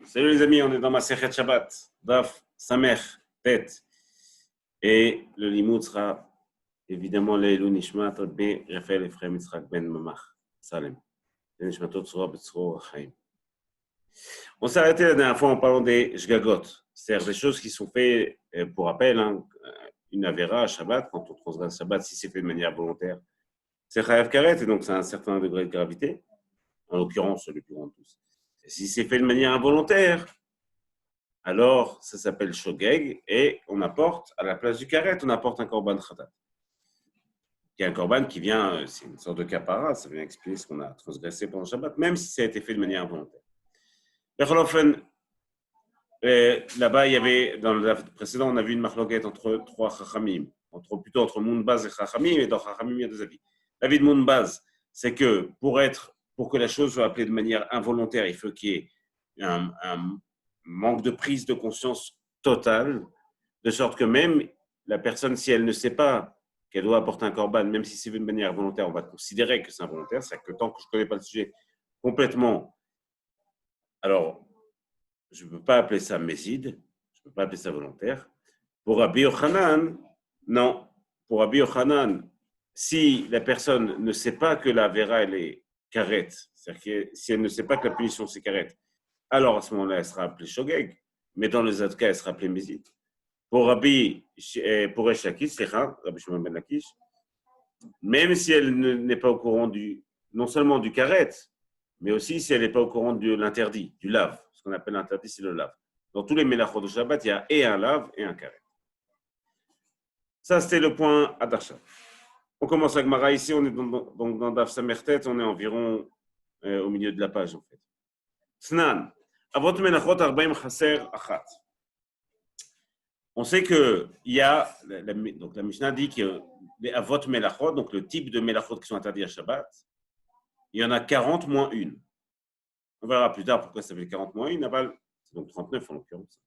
Salut les amis, on est dans ma Sechet Shabbat, Daf, Samer, Tête. Et le limoud sera évidemment l'Eilou Nishmat, Rabbi Raphaël Ephraim Yitzhak Ben Mamach, Salem. Nishmatot Tzora B'Tzro Chaim. On s'est arrêté la dernière fois en parlant des Shgagot, c'est-à-dire des choses qui sont faites, pour rappel, une Avera à Shabbat, quand on transgresse Shabbat, si c'est fait de manière volontaire, c'est Chayav Karet, et donc c'est un certain degré de gravité, en l'occurrence le plus grand de tous. Et si c'est fait de manière involontaire, alors ça s'appelle shogeg, et on apporte, à la place du karet, on apporte un korban khatat. Qui est un korban qui vient, c'est une sorte de kapara, ça vient expliquer ce qu'on a transgressé pendant le Shabbat, même si ça a été fait de manière involontaire. Là-bas, il y avait, dans le précédent, on a vu une marloquette entre trois chachamim, plutôt entre Mounbaz et chachamim, et dans chachamim, il y a deux avis. L'avis de Mounbaz, c'est que pour que la chose soit appelée de manière involontaire, il faut qu'il y ait un manque de prise de conscience totale, de sorte que même la personne, si elle ne sait pas qu'elle doit apporter un korban, même si c'est de manière volontaire, on va considérer que c'est involontaire, c'est-à-dire que tant que je ne connais pas le sujet complètement, alors je ne peux pas appeler ça méside, je ne peux pas appeler ça volontaire. Pour Rabbi Yochanan, non. Pour Rabbi Yochanan, si la personne ne sait pas que la vera, elle est karet, c'est-à-dire que si elle ne sait pas que la punition, c'est karet, alors à ce moment-là, elle sera appelée shogeg, mais dans les autres cas, elle sera appelée méside. Pour Rabbi, pour Resh Lakish, Rabbi Shimon ben Lakish, même si elle n'est pas au courant non seulement du karet, mais aussi si elle n'est pas au courant de l'interdit, du lave. Ce qu'on appelle l'interdit, c'est le lave. Dans tous les melachot de Shabbat, il y a et un lave et un karet. Ça, c'était le point Adarsha. On commence avec Gemara ici, on est donc dans Daf Samertet, on est environ au milieu de la page en fait. Snan, Avot Menachot Arbaim Chaser Achat. On sait qu'il y a, donc la Mishnah dit que les Avot Melachot, donc le type de Melachot qui sont interdits à Shabbat, il y en a 40 moins une. On verra plus tard pourquoi ça fait 40 moins une, c'est donc 39 en l'occurrence.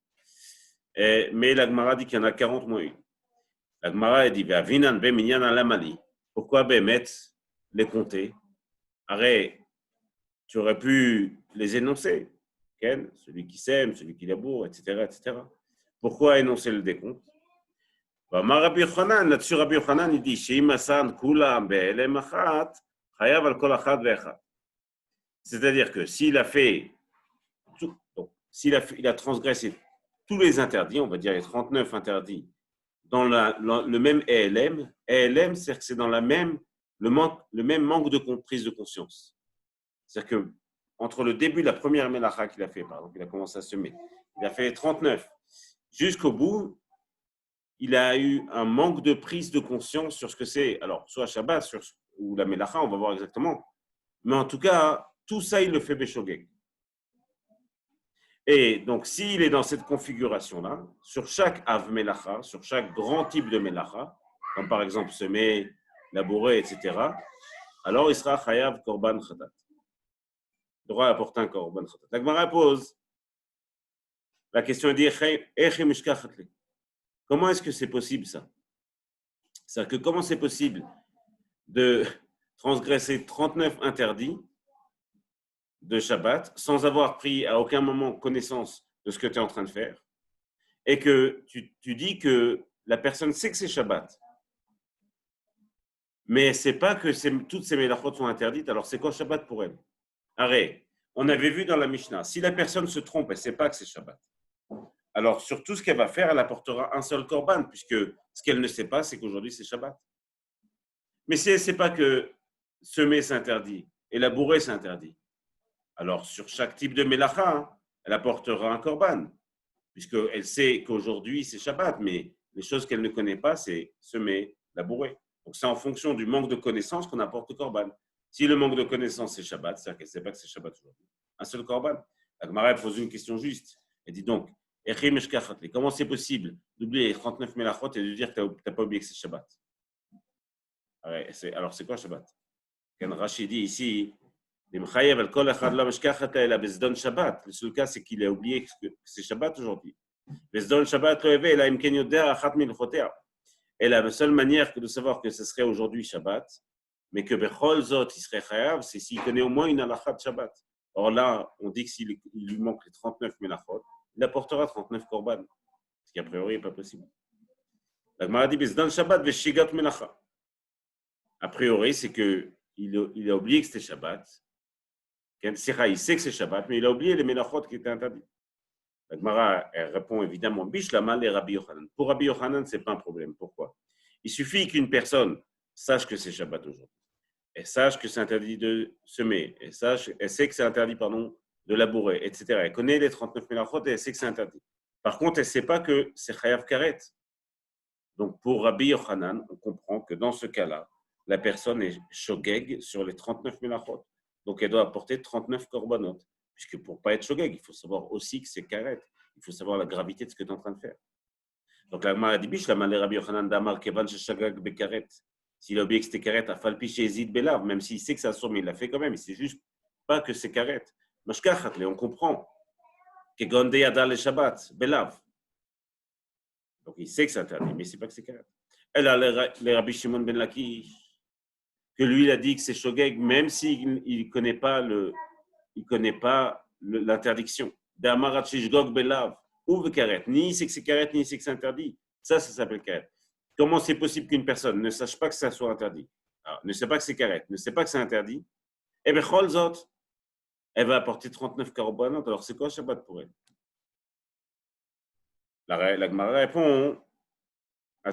Mais la Gemara dit qu'il y en a 40 moins une. La Gemara dit Vinan Beminyan Alamali. Pourquoi Bemet les compter? Arrête, tu aurais pu les énoncer. Ken, celui qui sème, celui qui laboure, etc., etc. Pourquoi énoncer le décompte? Rabbi Yochanan, là-dessus, Rabbi Yochanan, il dit c'est-à-dire que s'il a fait, il a transgressé tous les interdits, on va dire les 39 interdits, dans le même ELM, c'est-à-dire que c'est dans le même manque de prise de conscience. C'est-à-dire que entre le début de la première mélacha qu'il a fait, par exemple, il a commencé à semer, il a fait 39, jusqu'au bout, il a eu un manque de prise de conscience sur ce que c'est, alors soit Shabbat ou la mélacha, on va voir exactement, mais en tout cas, tout ça, il le fait béshogeg. Et donc, s'il est dans cette configuration-là, sur chaque av melacha, sur chaque grand type de melacha, comme par exemple semer, labourer, etc., alors il sera chayav korban khatat. Il devra apporter un korban khatat. La Gemara pose la question, elle dit comment est-ce que c'est possible ça? C'est-à-dire que comment c'est possible de transgresser 39 interdits de Shabbat sans avoir pris à aucun moment connaissance de ce que tu es en train de faire et que tu dis que la personne sait que c'est Shabbat, mais elle ne sait pas que toutes ces mélachot sont interdites, alors c'est quoi Shabbat pour elle? Arrête, on avait vu dans la Mishnah, si la personne se trompe, elle ne sait pas que c'est Shabbat. Alors sur tout ce qu'elle va faire, elle apportera un seul korban, puisque ce qu'elle ne sait pas, c'est qu'aujourd'hui c'est Shabbat. Mais si elle ne sait pas que semer c'est interdit et labourer c'est interdit, alors sur chaque type de mélacha, elle apportera un korban, puisqu'elle sait qu'aujourd'hui c'est Shabbat, mais les choses qu'elle ne connaît pas, c'est semer, labourer. Donc c'est en fonction du manque de connaissance qu'on apporte le korban. Si le manque de connaissance c'est Shabbat, c'est-à-dire qu'elle ne sait pas que c'est Shabbat aujourd'hui, un seul korban. La Gemara pose une question juste. Elle dit donc, comment c'est possible d'oublier les 39 mélachot et de dire que tu n'as pas oublié que c'est Shabbat? Alors c'est quoi Shabbat? Quand Rachid dit ici, le seul cas, c'est qu'il a oublié que c'est Shabbat aujourd'hui. Et la seule manière de savoir que ce serait aujourd'hui Shabbat, mais que Bechol Zot, il serait Chayav, c'est s'il connaît au moins une halakha de Shabbat. Or là, on dit que s'il lui manque les 39 melachot, il apportera 39 korban, ce qui a priori n'est pas possible. La Gemara dit Bezdan Shabbat veshigat melacha. A priori, c'est qu'il a oublié que c'était Shabbat. Il sait que c'est Shabbat, mais il a oublié les melachot qui étaient interdits. La Gemara répond évidemment Bishlama les Rabbi Yochanan. Pour Rabbi Yochanan, ce n'est pas un problème. Pourquoi? Il suffit qu'une personne sache que c'est Shabbat aujourd'hui. Elle sache que c'est interdit de semer. Elle sait que c'est interdit, de labourer, etc. Elle connaît les 39 melachot et elle sait que c'est interdit. Par contre, elle ne sait pas que c'est Chayav Karet. Donc, pour Rabbi Yochanan, on comprend que dans ce cas-là, la personne est shogeg sur les 39 melachot. Donc, elle doit apporter 39 korbanot. Puisque pour ne pas être shogeg, il faut savoir aussi que c'est karet. Il faut savoir la gravité de ce que tu es en train de faire. Donc, la Gemara dit Bish, la Malé Rabbi Yochanan d'Amar Kevan Sheshagag Bekaret. S'il a oublié que c'était karet, à Falpi Shezid Belav, même s'il sait que c'est assour, mais il l'a fait quand même. Il ne sait juste pas que c'est karet. Mashkachat, on comprend. Kegon Deyada le Shabbat, Belav. Donc, il sait que c'est interdit, mais il ne sait pas que c'est karet. Elle a les Rabbi Shimon ben Lakish, que lui, il a dit que c'est shogeg, même s'il ne connaît pas l'interdiction. D'Amarat Shishgog Belav, ou le karet. Ni il sait que c'est karet, ni il sait que c'est interdit. Ça s'appelle karet. Comment c'est possible qu'une personne ne sache pas que ça soit interdit? Alors, ne sait pas que c'est karet, ne sait pas que c'est interdit. Eh bien, Cholzot, elle va apporter 39 korbanot. Alors, c'est quoi Shabbat pour elle? La Gemara répond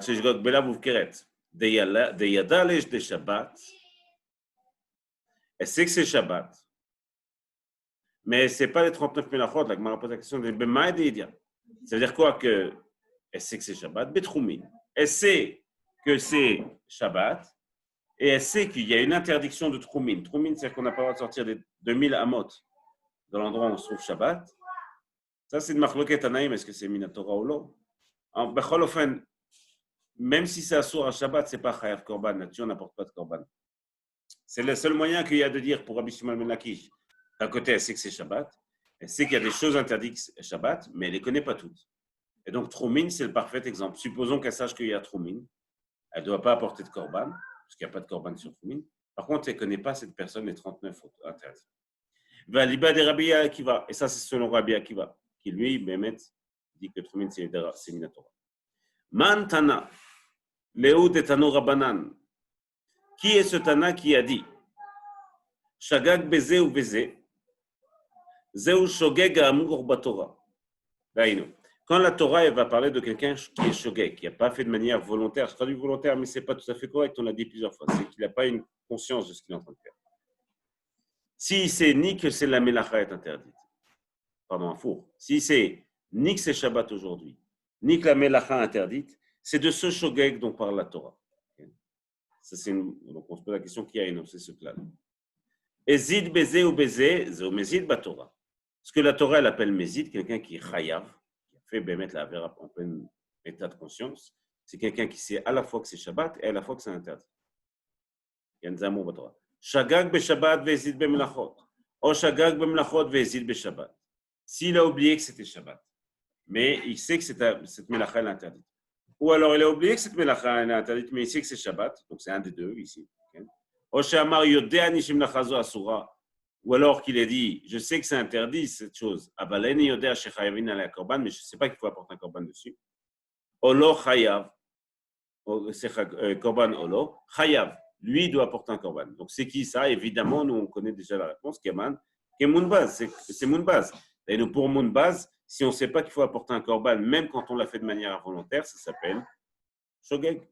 Shishgog Belav ou karet. De Yadalesh de Shabbat. Elle sait que c'est Shabbat, mais ce n'est pas les 39 melachot. La Gemara pose la question de Bema et d'Idia. Ça veut dire quoi que elle sait que c'est Shabbat? Betroumin. Elle sait que c'est Shabbat et elle sait qu'il y a une interdiction de Troumin. Troumin, c'est-à-dire qu'on n'a pas le droit de sortir des 2000 amot dans l'endroit où on se trouve Shabbat. Ça, c'est de Machloket Anaïm. Est-ce que c'est Minatora ou non? En Bechol Ofen, même si c'est Assour à Shabbat, ce n'est pas Chayav Korban. Là-dessus, on n'apporte pas de Korban. C'est le seul moyen qu'il y a de dire pour Rabbi Shimon ben Lakish. D'un côté, elle sait que c'est Shabbat, elle sait qu'il y a des choses interdites Shabbat, mais elle ne les connaît pas toutes. Et donc, Troumin, c'est le parfait exemple. Supposons qu'elle sache qu'il y a Troumin, elle ne doit pas apporter de Korban, parce qu'il n'y a pas de Korban sur Troumin. Par contre, elle ne connaît pas cette personne, les 39 interdits. Va l'Iba de Rabbi Akiva, et ça, c'est selon Rabbi Akiva, qui lui, Bémet, dit que Troumin, c'est Minatora. Man Tana, Léoud et Tano Rabbanan. Qui est ce Tana qui a dit Shagag beze ou beze, zeu shogeg amur batora. Quand la Torah elle va parler de quelqu'un qui est shogeg, qui n'a pas fait de manière volontaire, je traduis volontaire, mais ce n'est pas tout à fait correct, on l'a dit plusieurs fois, c'est qu'il n'a pas une conscience de ce qu'il est en train de faire. Si c'est ni que c'est la melacha est interdite, pardon, un four, si c'est ni que c'est Shabbat aujourd'hui, ni que la melacha est interdite, c'est de ce shogeg dont parle la Torah. Ça, donc on se pose la question qui a énoncé ce plan. Ezid beze ou beze, zeo mezid batora. Ce que la Torah elle appelle mezid, quelqu'un qui est chayav, qui a fait bémettre la verre en plein état de conscience, c'est quelqu'un qui sait à la fois que c'est Shabbat et à la fois que c'est interdit. Il y a un zamour batora. Shagag be Shabbat vezid be melachot. Ou shagag be melachot vezid be Shabbat. S'il a oublié que c'était Shabbat, mais il sait que cette melacha est interdite. Ou alors il a oublié que cette melacha est interdite, mais il sait que c'est Shabbat, donc c'est un des deux ici. Ou alors qu'il ait dit, je sais que c'est interdit cette chose, mais je ne sais pas qu'il faut apporter un korban dessus. Olo chayav, korban olo, chayav, lui doit apporter un korban. Donc c'est qui ça? Évidemment, nous on connaît déjà la réponse, Keman, qui est Mounbaz, c'est Mounbaz. Et nous pour Mounbaz, si on ne sait pas qu'il faut apporter un korban, même quand on l'a fait de manière involontaire, ça s'appelle shogeg.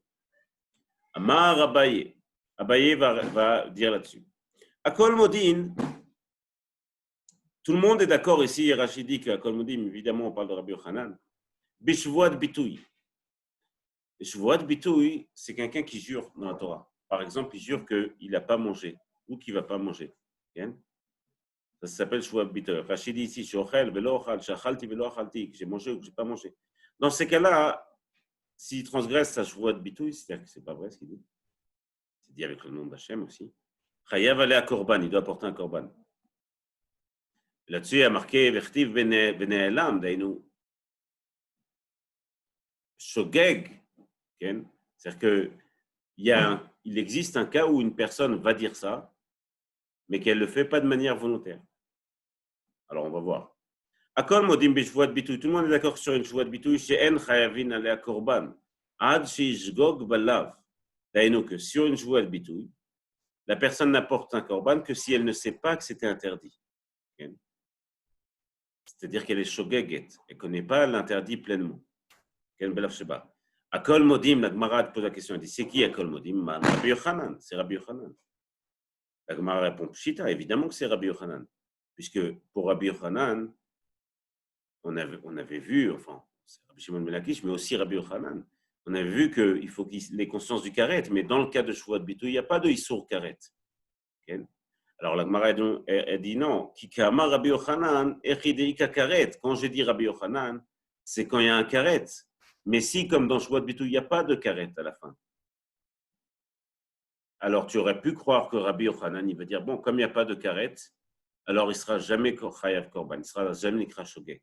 Amar Abaye. Abaye va dire là-dessus. Akol Modin, tout le monde est d'accord ici, Rachid dit qu'Akol Modin, évidemment, on parle de Rabbi Yochanan. Bishvoat Bitoui. Bishvoat Bitoui, c'est quelqu'un qui jure dans la Torah. Par exemple, il jure qu'il n'a pas mangé ou qu'il ne va pas manger. Ça s'appelle Shvoat Bitoui. Rachid dit ici, Shochel, Velo Ochal, Shachalti, Velo Ochalti, que j'ai mangé ou que je n'ai pas mangé. Dans ces cas-là, s'il transgresse sa Shvoat Bitoui, c'est-à-dire que ce n'est pas vrai ce qu'il dit. C'est dit avec le nom d'Hachem aussi. Chayav aller à korban, il doit apporter un korban. Là-dessus, il y a marqué Vertiv Bene'elam, d'ailleurs, Shogeg. C'est-à-dire qu'il existe un cas où une personne va dire ça, mais qu'elle ne le fait pas de manière volontaire. Alors, on va voir. Akol modim bishvuat bitoui. Tout le monde est d'accord sur une shvuat bitoui. She'en chayavin alea korban. Ad shishgog balav. D'ailleurs, que sur une shvuat bitoui, la personne n'apporte un korban que si elle ne sait pas que c'était interdit. Okay? C'est-à-dire qu'elle est shogeget. Elle ne connaît pas l'interdit pleinement. Ken belav sheba. Akol modim, la Gemara pose la question. Elle dit, c'est qui Akol modim? Rabbi Yochanan. C'est Rabbi Yochanan. La Gemara répond, Pshita, évidemment que c'est Rabbi Yochanan. Puisque pour Rabbi Yochanan, on avait vu, enfin, c'est Rabbi Shimon ben Lakish, mais aussi Rabbi Yochanan, on avait vu qu'il faut qu'il ait conscience du karet, mais dans le cas de Shvuat Bitou, il n'y a pas de Issour karet. Okay? Alors la Gemara elle dit non, Kikama Rabbi Yochanan, Echideika karet. Quand j'ai dit Rabbi Yochanan, c'est quand il y a un karet. Mais si, comme dans Shvuat Bitou, il n'y a pas de karet à la fin, alors tu aurais pu croire que Rabbi Yochanan, il va dire, bon, comme il n'y a pas de karet, alors il ne sera jamais Chayav Korban, il ne sera jamais Nikra Shogeg.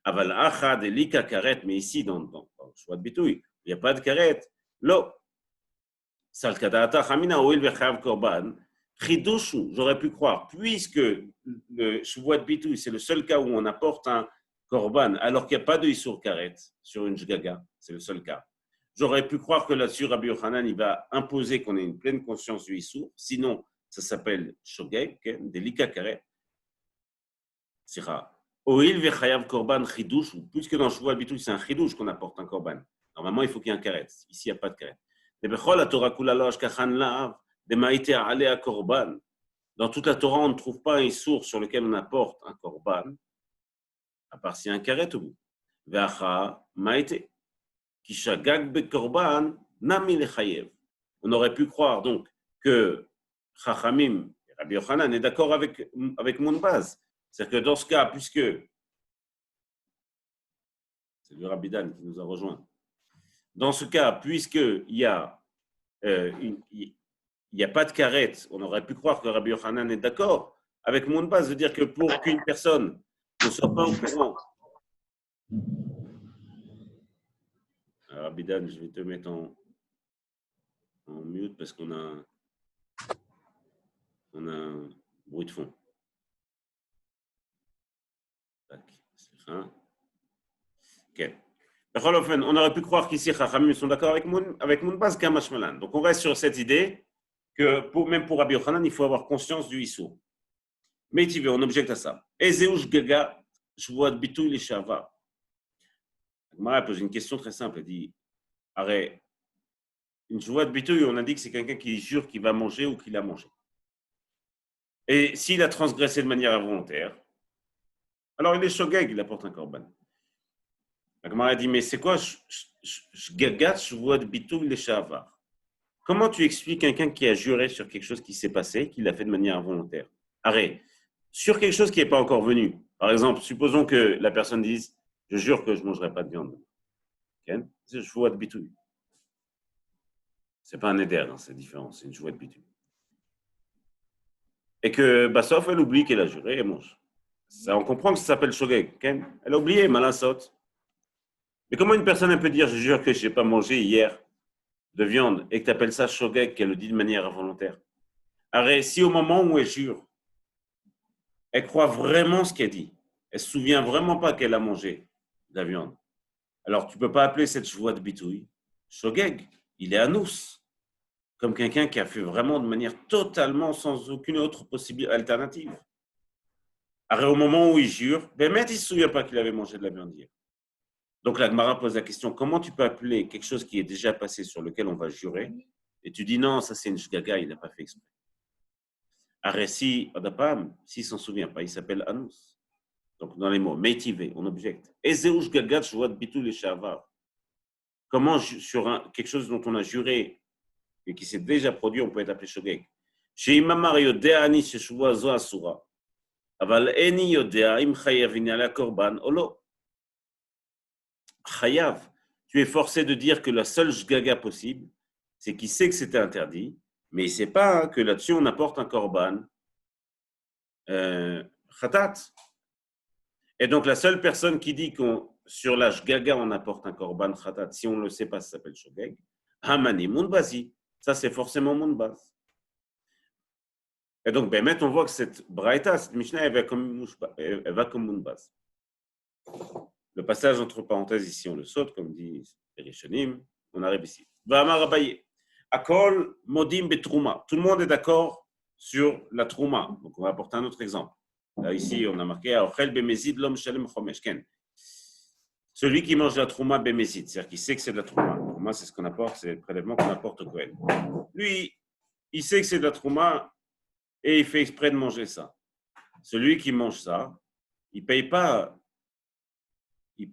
Aval achad elika karet, mais ici, dans le choix de bitoui, il n'y a pas de karet. Lo. Salkadata chamina oil vechav korban. Chidushu, j'aurais pu croire, puisque le choix de bitoui, c'est le seul cas où on apporte un korban, alors qu'il n'y a pas de isur karet sur une jgaga, c'est le seul cas. J'aurais pu croire que là-dessus, Rabbi Yochanan, il va imposer qu'on ait une pleine conscience du isur, sinon, ça s'appelle shogeg, delika karet. C'est rare. Oil vechayav korban chidouche, puisque dans Shvuat Bitul, c'est un chidouche qu'on apporte un korban. Normalement, il faut qu'il y ait un karet. Ici, il n'y a pas de karet. La Torah kula lo ashkachan laav, de maïte alea korban. Dans toute la Torah, on ne trouve pas un issour sur lequel on apporte un korban, à part s'il y a un karet au bout. Veacha maïte. Kishagag be korban, nami lechayev. On aurait pu croire donc que Chachamim, Rabbi Yochanan, est d'accord avec mon base. C'est-à-dire que dans ce cas, puisque c'est le Rabbi Dan qui nous a rejoint, dans ce cas, puisqu'il n'y a, a pas de karet, on aurait pu croire que Rabbi Yochanan est d'accord avec mon base, de dire que pour qu'une personne ne soit pas au courant. Alors, Rabbi Dan, je vais te mettre en mute parce qu'on a un bruit de fond. Ok. On aurait pu croire qu'ici, Chachamim sont d'accord avec mon base Kamashmalan. Donc, on reste sur cette idée que même pour Rabbi Yochanan, il faut avoir conscience du Issou. Mais tu veux, on objecte à ça. Ezeush Gaga, Shvuat Bitou Lishava. Mara pose une question très simple. Elle dit, arrête, une Shvuat Bitou, on a dit que c'est quelqu'un qui jure qu'il va manger ou qu'il a mangé. Et s'il a transgressé de manière involontaire, alors il est shogeg, il apporte un korban. La Gemara dit, mais c'est quoi Gagat Shvuat Bitou Lishava? Comment tu expliques quelqu'un qui a juré sur quelque chose qui s'est passé, qu'il l'a fait de manière involontaire? Arrête. Sur quelque chose qui n'est pas encore venu. Par exemple, supposons que la personne dise « Je jure que je ne mangerai pas de viande. » C'est Shvuat Bitou. Ce n'est pas un éder, c'est différent, c'est une Shvuat Bitou. Et que Bassof, elle oublie qu'elle a juré et mange. Ça, on comprend que ça s'appelle Shogeg. Elle a oublié, malin saute. Mais comment une personne peut dire « Je jure que je n'ai pas mangé hier de viande » et que tu appelles ça Shogeg, qu'elle le dit de manière involontaire? Arrête, si au moment où elle jure, elle croit vraiment ce qu'elle dit, elle ne se souvient vraiment pas qu'elle a mangé de la viande, alors tu ne peux pas appeler cette Shvuat Bitouille Shogeg, il est anous, comme quelqu'un qui a fait vraiment de manière totalement sans aucune autre possible alternative. Alors au moment où il jure, ben il ne se souvient pas qu'il avait mangé de la viande hier. Donc la Gemara pose la question, comment tu peux appeler quelque chose qui est déjà passé sur lequel on va jurer, et tu dis non, ça c'est une shgaga, il n'a pas fait exprès. Aressi Adapam, s'il ne s'en souvient pas, il s'appelle Anous. Donc dans les mots, Meitivé, on objecte. Ezeush Gagat Shvuat Bitul et Shavar. Comment sur quelque chose dont on a juré et qui s'est déjà produit, on peut être appelé Shogeg. Chez Imamar Yodea Ani Sheshuvah Zo Asura. Aval Eni Yodea Im Chayav Inyala Korban Olo. Chayav, tu es forcé de dire que la seule Shgaga possible, c'est qu'il sait que c'était interdit, mais il ne sait pas que là-dessus on apporte un korban khatat. Et donc la seule personne qui dit qu'on sur la shgaga on apporte un korban khatat, si on ne le sait pas, ça s'appelle shogeg. Hamani munbazi, ça c'est forcément munbaz. Et donc, ben, maintenant, on voit que cette braïta, cette Mishnah, elle va comme une base. Le passage entre parenthèses ici, on le saute, comme dit les Rishonim, on arrive ici. Va'amar Abaye, Akol modim betrouma. Tout le monde est d'accord sur la trouma. Donc, on va apporter un autre exemple. Là, ici, on a marqué Ochel bemezid l'homme shalem chomesh. Celui qui mange la trouma bemezid, c'est-à-dire qu'il sait que c'est de la trouma. La trouma, c'est ce qu'on apporte, c'est le prélèvement qu'on apporte au Kohen. Lui, il sait que c'est de la trouma et il fait exprès de manger ça. Celui qui mange ça, il ne paye pas. Il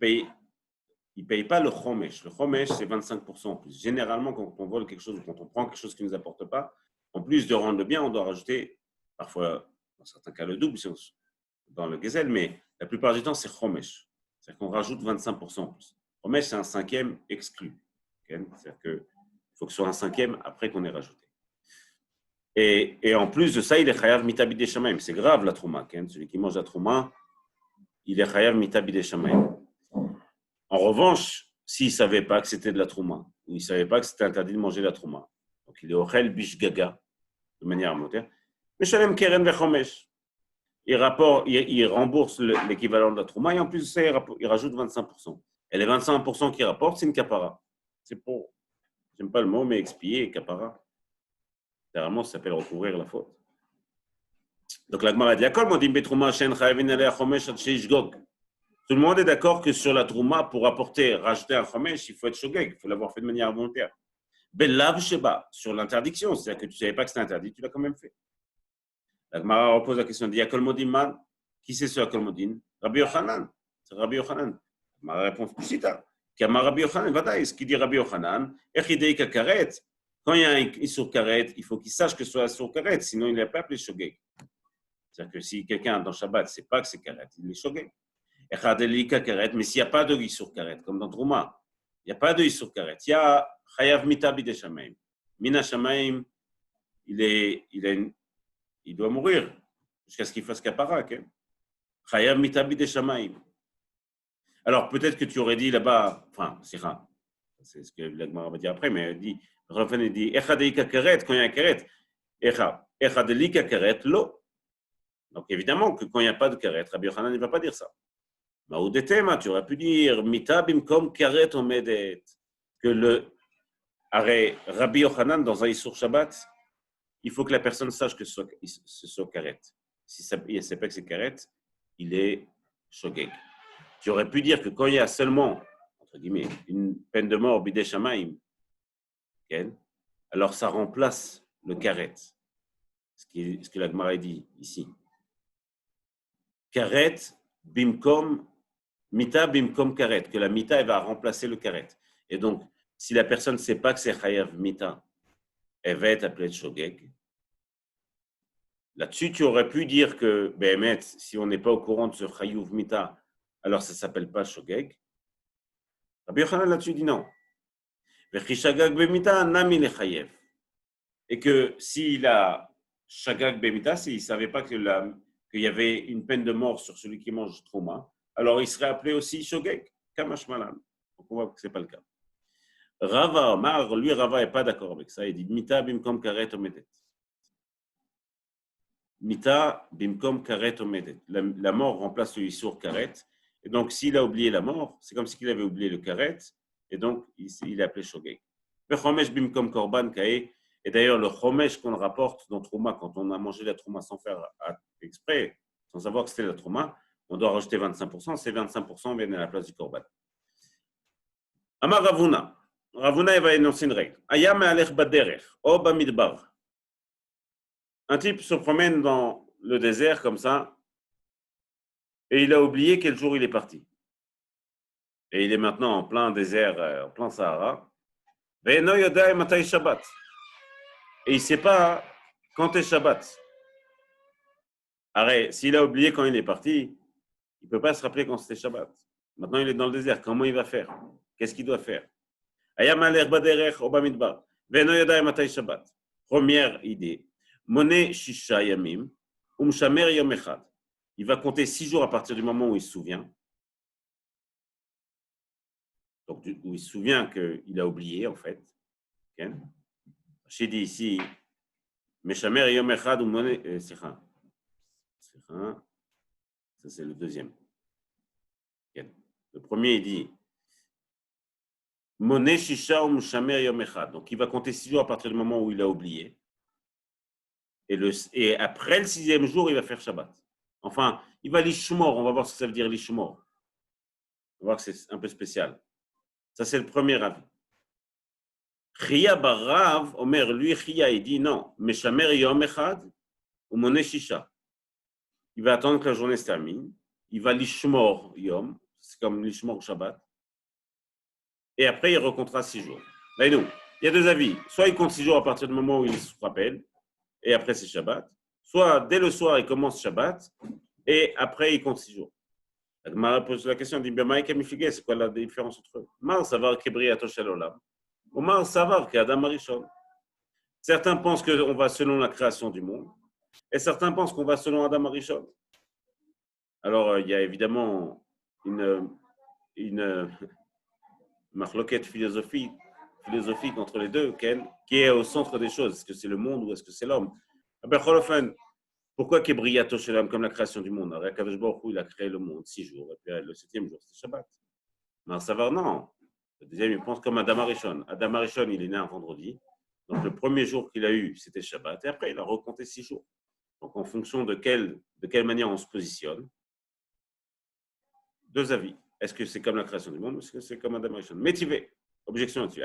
paye pas le chomesh. Le chomesh, c'est 25% en plus. Généralement, quand on vole quelque chose ou quand on prend quelque chose qui ne nous apporte pas, en plus de rendre le bien, on doit rajouter, parfois, dans certains cas, le double dans le gazelle, mais la plupart du temps, c'est chomesh. C'est-à-dire qu'on rajoute 25% en plus. Chomesh, c'est un cinquième exclu. Okay? C'est-à-dire qu'il faut que ce soit un cinquième après qu'on ait rajouté. Et en plus de ça, il est chayav mitabide shamaim. C'est grave la trouma. Okay? Celui qui mange la trouma, il est chayav mitabide shamaim. En revanche, s'il ne savait pas que c'était de la trouma, ou il ne savait pas que c'était interdit de manger la trouma, donc il est ochel bish gaga, de manière alimentaire, meshalem keren vechomesh. Il rembourse l'équivalent de la trouma, et en plus de ça, il rajoute 25%. Et les 25% qu'il rapporte, c'est une kapara. C'est pour, j'aime pas le mot, mais expier, kapara. Généralement, ça s'appelle recouvrir la faute. Donc la Gemara dit, Akol modim betrouma shen chayavin alei chomesh ad sheishgog. Tout le monde est d'accord que sur la trouma, pour rajouter un chomesh, il faut être shogeg, il faut l'avoir fait de manière volontaire. Bellav sheba, sur l'interdiction, c'est-à-dire que tu ne savais pas que c'était interdit, tu l'as quand même fait. La Gemara repose la question, dit Akol modim man, qui c'est ce Akol modim? Rabbi Yochanan, c'est Rabbi Yochanan. Ma réponse plus cita. Kama Rabbi Yochanan, vadaï, ce qui dit Rabbi Yochanan, echidei karet, quand il y a un isur karet, il faut qu'il sache que ce soit isur karet, sinon il n'est pas appelé shogeg. C'est-à-dire que si quelqu'un dans Shabbat ne sait pas que c'est karet, il est shogeg. Mais s'il n'y a pas de Isur Karet, comme dans Trouma, il n'y a pas de Isur Karet. Il y a Chayav Mita Bide Shamaim. Mina Shamaim, il doit mourir jusqu'à ce qu'il fasse Kapara. Chayav Mita Bide Shamaim. Alors peut-être que tu aurais dit là-bas, enfin, c'est ce que l'Agmara va dire après, mais elle dit, il dit, Echadeika Karet, quand il y a un Karet, Echadelika Karet, lo. Donc évidemment que quand il n'y a pas de Karet, Rabbi Yochanan ne va pas dire ça. Maoudetema, tu aurais pu dire Mita bimkom karet omedet, que le Rabbi Yochanan dans un Issour Shabbat, il faut que la personne sache que ce soit karet. Si il ne sait pas que c'est karet, il est shogeg. Tu aurais pu dire que quand il y a seulement, entre guillemets, une peine de mort bidei shamaim, alors ça remplace le karet. Ce que la Gemara dit ici. Karet bimkom Mita bimkom karet, que la mita elle va remplacer le karet. Et donc, si la personne ne sait pas que c'est chayav mita, elle va être appelée shogeg. Là-dessus, tu aurais pu dire que, si on n'est pas au courant de ce chayav mita, alors ça ne s'appelle pas shogeg. Rabbi Yochanan là-dessus dit non. Vechishagag bemita nami le chayev. Et que s'il a shagag bemita, s'il ne savait pas qu'il y avait une peine de mort sur celui qui mange trouma, alors il serait appelé aussi shogeg, kamash malan. Donc on voit que ce n'est pas le cas. Rava Omar, lui, Rava n'est pas d'accord avec ça. Il dit Mita bimkom karet omedet. Mita bimkom karet omedet. La mort remplace le isur karet. Et donc, s'il a oublié la mort, c'est comme s'il avait oublié le karet. Et donc, il est appelé shogeg. Le chomesh bimkom korban kae. Et d'ailleurs, le chomesh qu'on rapporte dans Trouma, quand on a mangé la Trouma sans faire exprès, sans savoir que c'était la Trouma, on doit rajouter 25%. Ces 25% viennent à la place du korban. Amar Ravuna. Ravuna va énoncer une règle. Ayam alech baderech, o bamidbar. Un type se promène dans le désert comme ça, et il a oublié quel jour il est parti. Et il est maintenant en plein désert, en plein Sahara. Et il ne sait pas quand est Shabbat. Arrête, s'il a oublié quand il est parti, il ne peut pas se rappeler quand c'était Shabbat. Maintenant, il est dans le désert. Comment il va faire? Qu'est-ce qu'il doit faire? Ayam alech baderech, o bamidbar. Ve'eno yodai matay Shabbat. Première idée. Moné shisha yamim, umshamer yom echad. Il va compter 6 jours à partir du moment où il se souvient. Donc, où il se souvient qu'il a oublié, en fait. J'ai dit ici, Meshamer Yom Echad ou Moné. Ça, c'est le deuxième. Le premier, il dit Moné Shisha ou Meshamer Yom Echad. Donc, il va compter 6 jours à partir du moment où il a oublié. Et après le 6e jour, il va faire Shabbat. Enfin, il va l'ishmor. On va voir ce que ça veut dire l'ishmor. On va voir que c'est un peu spécial. Ça, c'est le premier avis. Chia Barav, Omer, lui, Chia, il dit non. Meshamer Yom Echad ou Moné Shisha. Il va attendre que la journée se termine. Il va l'ishmor Yom. C'est comme l'ishmor Shabbat. Et après, il recomptera 6 jours. Là, nous, il y a 2 avis. Soit il compte 6 jours à partir du moment où il se rappelle, et après c'est Shabbat. Soit dès le soir, il commence Shabbat, et après il compte 6 jours. La Gemara pose la question, dit c'est quoi la différence entre eux? Mar savar kebriato shel olam, ou mar savar qu'Adam Arishon. Certains pensent qu'on va selon la création du monde, et certains pensent qu'on va selon Adam Arishon. Alors, il y a évidemment une marloquette philosophique entre les deux, qui est au centre des choses. Est-ce que c'est le monde ou est-ce que c'est l'homme? Pourquoi Kebriato Shelam, comme la création du monde? Akadosh Baruch Hu, il a créé le monde 6 jours, et puis le 7e jour, c'est Shabbat. Mais savoir, non. Le deuxième, il pense comme Adam Arishon. Adam Arishon, il est né un vendredi. Donc, le premier jour qu'il a eu, c'était Shabbat. Et après, il a recompté 6 jours. Donc, en fonction de quelle manière on se positionne, 2 avis. Est-ce que c'est comme la création du monde ou est-ce que c'est comme Adam Arishon? Métivé. Objection là-dessus.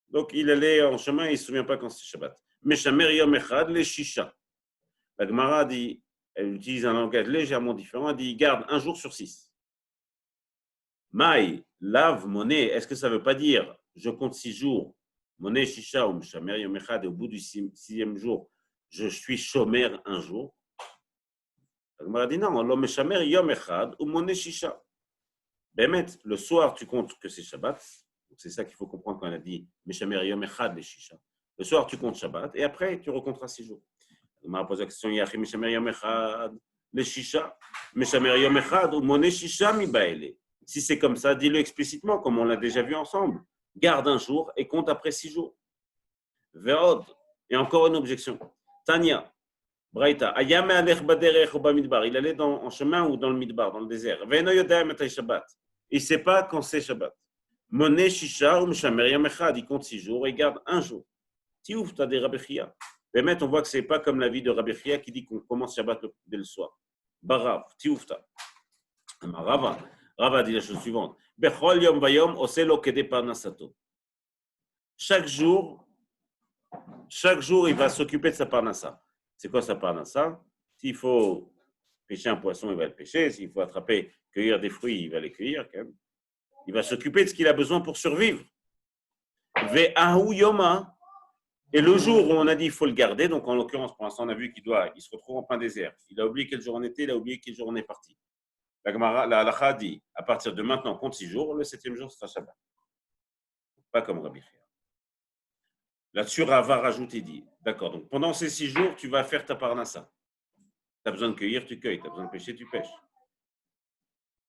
Donc, il allait en chemin, il ne se souvient pas quand c'est Shabbat. Meshamer Yom Echad le Shisha. La Gemara dit, elle utilise un langage légèrement différent, elle dit, garde un jour sur 6. Maï, lave, monnaie, est-ce que ça ne veut pas dire, je compte 6 jours, monnaie Shisha ou Meshamer Yom Echad, et au bout du 6e jour, je suis chômeur un jour? La Gemara dit, non, l'homme Meshamer Yom Echad ou monnaie Shisha. Bémet, le soir, tu comptes que c'est Shabbat. C'est ça qu'il faut comprendre quand on a dit Meshamer Yom Echad les Shisha. Le soir, tu comptes Shabbat et après, tu recompteras 6 jours. On m'a posé la question Yachi Meshamer Yom Echad les Shisha. Meshamer Yom Echad ou Moné Shisha mi baele. Si c'est comme ça, dis-le explicitement, comme on l'a déjà vu ensemble. Garde un jour et compte après 6 jours. Ve'od. Et encore une objection. Tanya. Braïta. Ayame alech baderech ou bamidbar. Il allait en chemin ou dans le midbar, dans le désert. Ve'eno yodea metay Shabbat. Il ne sait pas quand c'est Shabbat. Moné Shisha ou Meshamer Yom Echad, il compte 6 jours et garde un jour. Tiouf, tu as des Rabbi Chia. Mais maintenant, on voit que ce n'est pas comme l'avis de Rabbi Chia qui dit qu'on commence Shabbat dès le soir. Barav, Tiouf, Rava dit la chose suivante. Bechol Yom Vayom, Oselo Kede Parnasato. Chaque jour, il va s'occuper de sa parnassa. C'est quoi sa parnassa? S'il faut pêcher un poisson, il va le pêcher. S'il faut cueillir des fruits, il va les cueillir. Quand même. Il va s'occuper de ce qu'il a besoin pour survivre. Ve'ahu Yoma. Et le jour où on a dit qu'il faut le garder, donc en l'occurrence, pour l'instant, on a vu il se retrouve en plein désert. Il a oublié quel jour on était, il a oublié quel jour on est parti. La halakha dit, à partir de maintenant, compte 6 jours, le 7e jour sera Shabbat. Pas comme Rabbi Chia. Là-dessus, Rava rajoute et dit, d'accord, donc pendant ces 6 jours, tu vas faire ta parnassa. Tu as besoin de cueillir, tu cueilles. Tu as besoin de pêcher, tu pêches.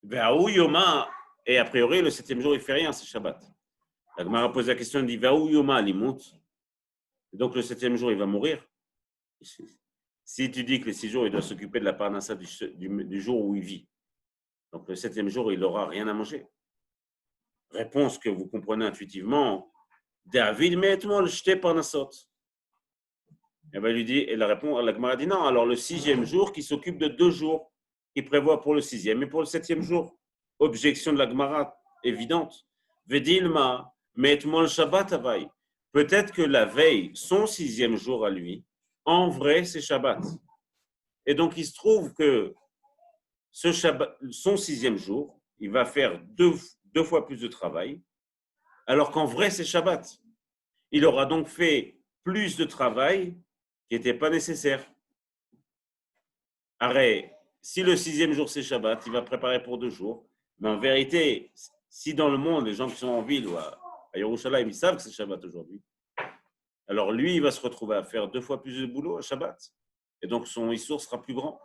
Ve'ahu Yoma. Et a priori, le 7e jour, il ne fait rien, c'est Shabbat. La Gemara pose la question, il dit, Ve'ahu Yoma limut. Donc le 7e jour, il va mourir. Si tu dis que les 6 jours, il doit s'occuper de la parnassa du jour où il vit. Donc le 7e jour, il n'aura rien à manger. Réponse que vous comprenez intuitivement. David, mets-moi le jeté parnassot. Et ben, lui dit, et la Gemara dit non, alors le 6e jour, qui s'occupe de 2 jours, qui prévoit pour le 6e et pour le 7e jour. Objection de la Gemara évidente. Vedilma, mets-moi le Shabbat avaï. Peut-être que la veille, son 6e jour à lui, en vrai, c'est Shabbat. Et donc, il se trouve que son 6e jour, il va faire deux fois plus de travail, alors qu'en vrai, c'est Shabbat. Il aura donc fait plus de travail qui n'était pas nécessaire. Arrête, si le 6e jour, c'est Shabbat, il va préparer pour 2 jours. Mais en vérité, si dans le monde, les gens qui sont en ville ou à Yerushalayim, ils savent que c'est Shabbat aujourd'hui, alors lui, il va se retrouver à faire 2 fois plus de boulot à Shabbat. Et donc, son issour sera plus grand.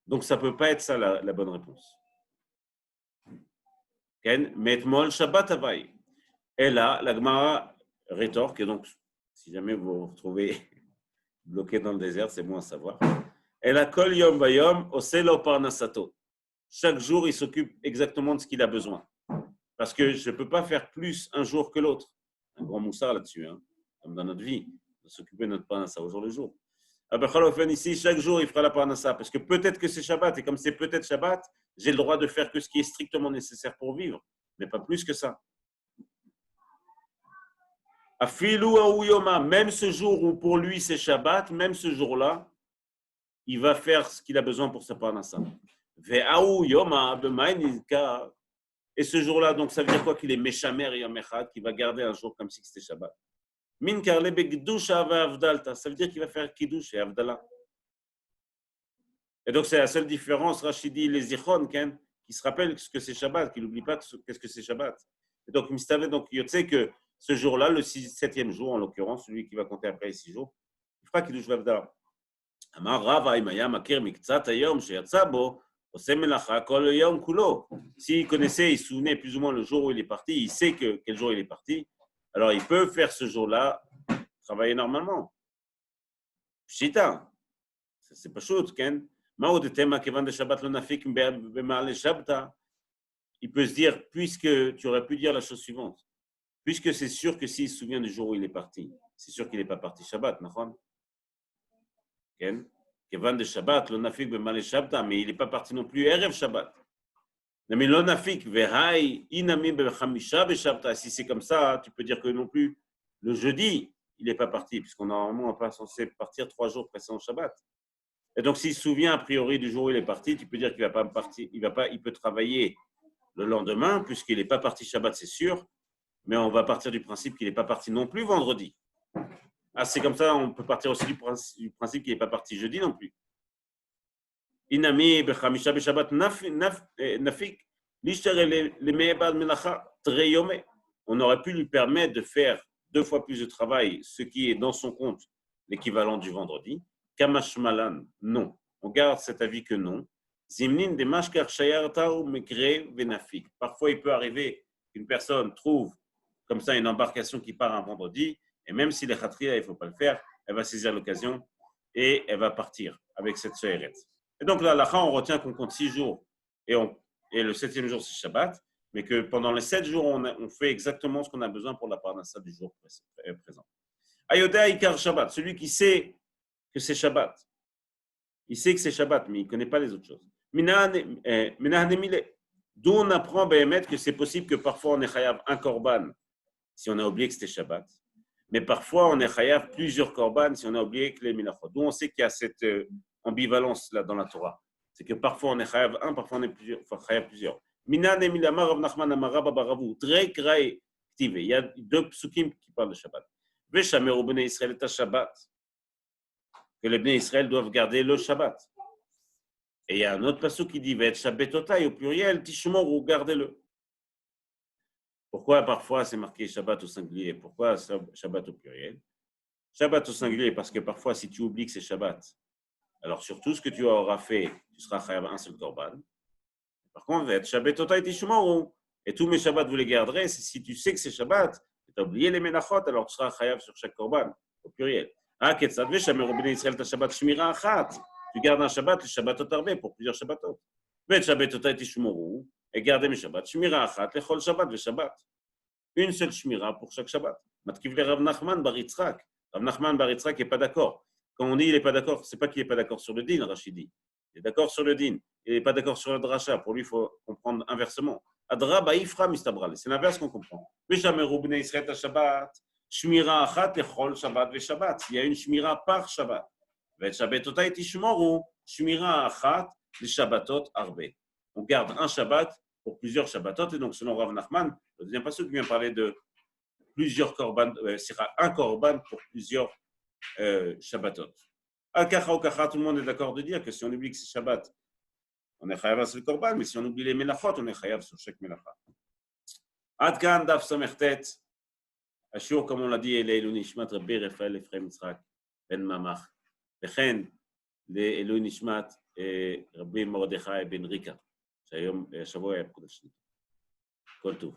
Donc, ça ne peut pas être ça la bonne réponse. Metmol Shabbat Havai. Et là, la Gemara rétorque, et donc Si jamais vous vous retrouvez bloqué dans le désert, c'est bon à savoir. Et la kol yom bayom oselo parnasato. Chaque jour, il s'occupe exactement de ce qu'il a besoin. Parce que je ne peux pas faire plus un jour que l'autre. Un grand moussard là-dessus, hein, comme dans notre vie, de s'occuper de notre parnassa au jour le jour. Ici, chaque jour, il fera la parnassa. Parce que peut-être que c'est Shabbat. Et comme c'est peut-être Shabbat, j'ai le droit de faire que ce qui est strictement nécessaire pour vivre. Mais pas plus que ça. Afilou aouyoma, même ce jour où pour lui c'est Shabbat, même ce jour-là, il va faire ce qu'il a besoin pour sa parnassa. Et ce jour-là, donc ça veut dire quoi? Qu'il est Meshamer Yom Echad, qu'il va garder un jour comme si c'était Shabbat. Min karle begdusha ve'avdalta, ça veut dire qu'il va faire Kiddush et Avdala. Et donc c'est la seule différence, Rachidi, les Zichon, qui se rappellent ce que c'est Shabbat, qui n'oublient pas qu'est-ce que c'est Shabbat. Et donc, il sait que ce jour-là, le 7e jour, en l'occurrence, celui qui va compter après les 6 jours, il fera Kiddush ve'avdala. Amar Rava, אם היה מכיר מקצת היום שיצא בו, עושה מלאכה כל היום כולו. S'il connaissait, il se souvenait plus ou moins le jour où il est parti, il sait quel jour il est parti, alors il peut faire ce jour-là, travailler normalement. Pshita, c'est pas chose, Ken. מהו דתמה כיוון דשבת לא נפיק במעלה שבתא? Il peut se dire, puisque tu aurais pu dire la chose suivante, puisque c'est sûr que s'il se souvient du jour où il est parti, c'est sûr qu'il n'est pas parti Shabbat, נכון? Ken, Kevan de Shabbat, lo nafik b'malé Shabbat, mais il n'est pas parti non plus Erev Shabbat. Mais lo nafik v'hai inami b'chamisha b'Shabbat. Si c'est comme ça, tu peux dire que non plus le jeudi, il n'est pas parti, puisqu'on normalement n'est pas censé partir 3 jours précédents Shabbat. Et donc, s'il se souvient a priori du jour où il est parti, tu peux dire qu'il va pas partir, il peut travailler le lendemain, puisqu'il n'est pas parti Shabbat, c'est sûr, mais on va partir du principe qu'il n'est pas parti non plus vendredi. Ah, c'est comme ça, on peut partir aussi du principe qu'il n'est pas parti jeudi non plus. Inami bechamisha beshabbat nafik l'ishtere le me'ebad melacha treyome. On aurait pu lui permettre de faire 2 fois plus de travail, ce qui est dans son compte l'équivalent du vendredi. Kamashmalan, non. On garde cet avis que non. Zimnin de mashkar shayartau mekre venafik. Parfois, il peut arriver qu'une personne trouve comme ça une embarcation qui part un vendredi. Et même si les khatria, il ne faut pas le faire, elle va saisir l'occasion et elle va partir avec cette soirée. Et donc là, on retient qu'on compte 6 jours et le 7e jour, c'est Shabbat, mais que pendant les 7 jours, on fait exactement ce qu'on a besoin pour la parnassa du jour présent. Ayodea Ikar Shabbat, celui qui sait que c'est Shabbat. Il sait que c'est Shabbat, mais il ne connaît pas les autres choses. D'où on apprend que c'est possible que parfois on est chayav un korban si on a oublié que c'était Shabbat. Mais parfois, on est chayav plusieurs korban si on a oublié que les milachot. D'où on sait qu'il y a cette ambivalence là dans la Torah. C'est que parfois on est chayav un, parfois on est chayav plusieurs. Minan emilamar Rav Nachman amara babaravu très kraï ktive. Il y a 2 psukim qui parlent de Shabbat. Veshameru bnei Israël et Shabbat. Que les bnei Israël doivent garder le Shabbat. Et il y a un autre pasuk qui dit Vet Shabbatotai au pluriel, tishmoru, gardez-le. Pourquoi parfois c'est marqué Shabbat au singulier? Pourquoi Shabbat au pluriel? Shabbat au singulier parce que parfois si tu oublies que c'est Shabbat, alors sur tout ce que tu auras fait, tu seras chayav un seul korban. Par contre, Shabbatotai tishmoru, et tous mes Shabbats vous les garderez, si tu sais que c'est Shabbat, et tu as oublié les menachot, alors tu seras chayav sur chaque korban au pluriel. Ah, ketzad veshameru bnei Israël ta Shabbat shmira achat. Tu gardes un Shabbat, le Shabbatot arbe pour plusieurs Shabbatot. Vet Shabbatotai tishmoru, et gardez mes Shabbats, shmira achat lechol Shabbat ve Shabbat. Une seule shmira pour chaque Shabbat. Matkiv le Rav Nachman bar Yitzhak. Rav Nachman bar Yitzhak n'est pas d'accord. Quand on dit il n'est pas d'accord, c'est pas qu'il n'est pas d'accord sur le din, Rachidi. Il est d'accord sur le din. Il n'est pas d'accord sur le dracha. Pour lui, il faut comprendre inversement. Adra ba'ifra mistabrale. C'est l'inverse qu'on comprend. Veshameru bnei Israël ta Shabbat. Shmira achat lechol Shabbat ve Shabbat. Il y a une shmira par Shabbat. Vet Shabbatotai tishmoru. Shmira achat le Shabbatot arbe. On garde un Shabbat pour plusieurs Shabbatot. Et donc, selon Rav Nachman, le deuxième passage vient parler de plusieurs korban, un korban pour plusieurs Shabbatot. Al-Kacha ou Kacha, tout le monde est d'accord de dire que si on oublie que c'est Shabbat, on est chayav sur le korban, mais si on oublie les melachot, on est chayav sur chaque melacha. Adkan daf samertet, Ashur, comme on l'a dit, Elou Nishmat, Rabbi Raphaël Ephraim Yitzhak, Ben Mamach, Lechen, Elou Nishmat, Rabbi Mordechai Ben Rika. שהיום, השבוע היה פקודה שנית. כל טוב.